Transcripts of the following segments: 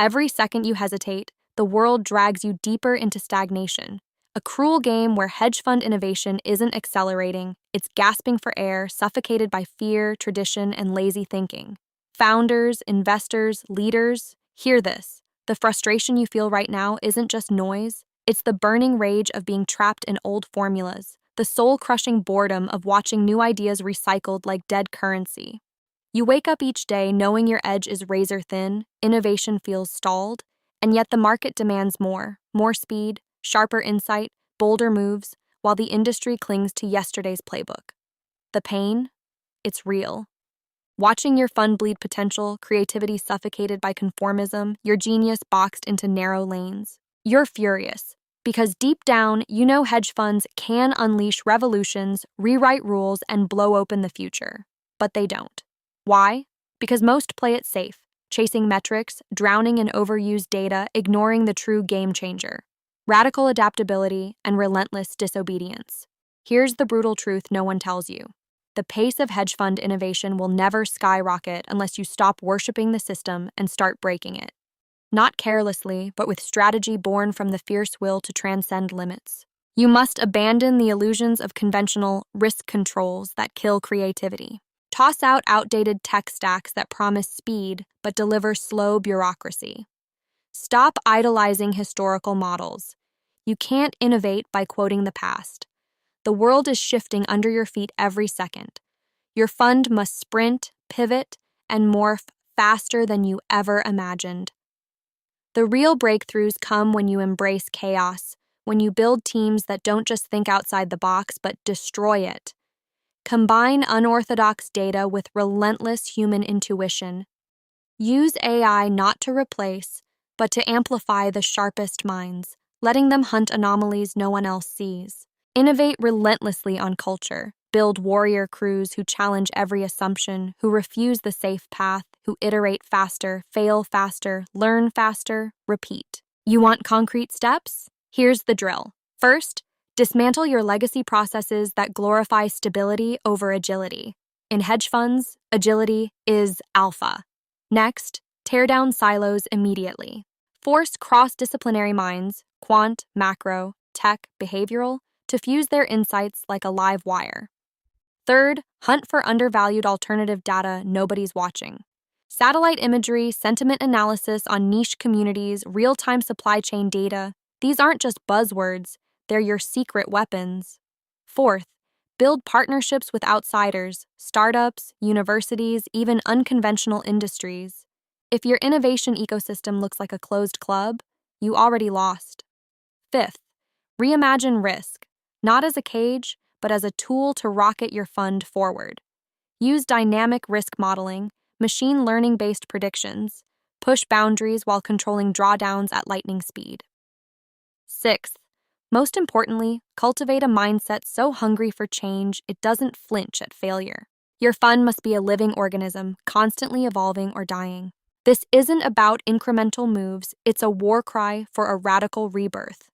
Every second you hesitate, the world drags you deeper into stagnation. A cruel game where hedge fund innovation isn't accelerating, it's gasping for air, suffocated by fear, tradition, and lazy thinking. Founders, investors, leaders, hear this. The frustration you feel right now isn't just noise, it's the burning rage of being trapped in old formulas, the soul-crushing boredom of watching new ideas recycled like dead currency. You wake up each day knowing your edge is razor thin, innovation feels stalled, and yet the market demands more speed, sharper insight, bolder moves, while the industry clings to yesterday's playbook. The pain? It's real. Watching your fund bleed potential, creativity suffocated by conformism, your genius boxed into narrow lanes. You're furious, because deep down, you know hedge funds can unleash revolutions, rewrite rules, and blow open the future. But they don't. Why? Because most play it safe, chasing metrics, drowning in overused data, ignoring the true game changer. Radical adaptability and relentless disobedience. Here's the brutal truth no one tells you. The pace of hedge fund innovation will never skyrocket unless you stop worshiping the system and start breaking it. Not carelessly, but with strategy born from the fierce will to transcend limits. You must abandon the illusions of conventional risk controls that kill creativity. Toss out outdated tech stacks that promise speed but deliver slow bureaucracy. Stop idolizing historical models. You can't innovate by quoting the past. The world is shifting under your feet every second. Your fund must sprint, pivot, and morph faster than you ever imagined. The real breakthroughs come when you embrace chaos, when you build teams that don't just think outside the box but destroy it. Combine unorthodox data with relentless human intuition. Use AI not to replace, but to amplify the sharpest minds, letting them hunt anomalies no one else sees. Innovate relentlessly on culture. Build warrior crews who challenge every assumption, who refuse the safe path, who iterate faster, fail faster, learn faster, repeat. You want concrete steps? Here's the drill. First, dismantle your legacy processes that glorify stability over agility. In hedge funds, agility is alpha. Next, tear down silos immediately. Force cross-disciplinary minds, quant, macro, tech, behavioral, to fuse their insights like a live wire. Third, hunt for undervalued alternative data nobody's watching. Satellite imagery, sentiment analysis on niche communities, real-time supply chain data, these aren't just buzzwords, they're your secret weapons. Fourth, build partnerships with outsiders, startups, universities, even unconventional industries. If your innovation ecosystem looks like a closed club, you already lost. Fifth, reimagine risk, not as a cage, but as a tool to rocket your fund forward. Use dynamic risk modeling, machine learning-based predictions, push boundaries while controlling drawdowns at lightning speed. Sixth, most importantly, cultivate a mindset so hungry for change it doesn't flinch at failure. Your fund must be a living organism, constantly evolving or dying. This isn't about incremental moves, it's a war cry for a radical rebirth.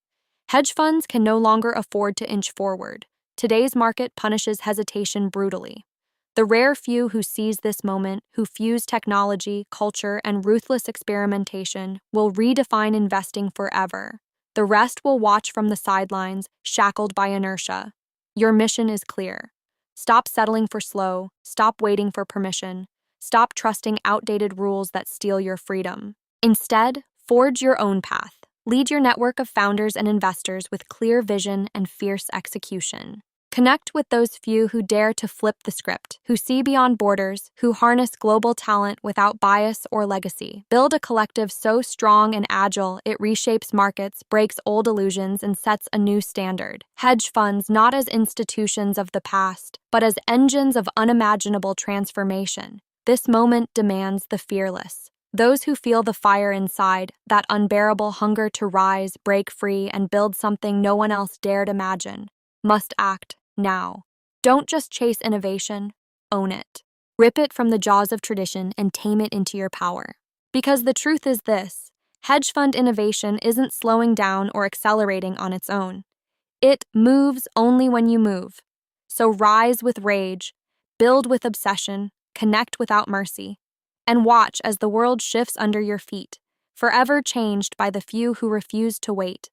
Hedge funds can no longer afford to inch forward. Today's market punishes hesitation brutally. The rare few who seize this moment, who fuse technology, culture, and ruthless experimentation, will redefine investing forever. The rest will watch from the sidelines, shackled by inertia. Your mission is clear. Stop settling for slow, stop waiting for permission, stop trusting outdated rules that steal your freedom. Instead, forge your own path. Lead your network of founders and investors with clear vision and fierce execution. Connect with those few who dare to flip the script, who see beyond borders, who harness global talent without bias or legacy. Build a collective so strong and agile it reshapes markets, breaks old illusions, and sets a new standard. Hedge funds not as institutions of the past, but as engines of unimaginable transformation. This moment demands the fearless. Those who feel the fire inside, that unbearable hunger to rise, break free, and build something no one else dared imagine, must act now. Don't just chase innovation, own it. Rip it from the jaws of tradition and tame it into your power. Because the truth is this, hedge fund innovation isn't slowing down or accelerating on its own. It moves only when you move. So rise with rage, build with obsession, connect without mercy, and watch as the world shifts under your feet. forever changed by the few who refused to wait.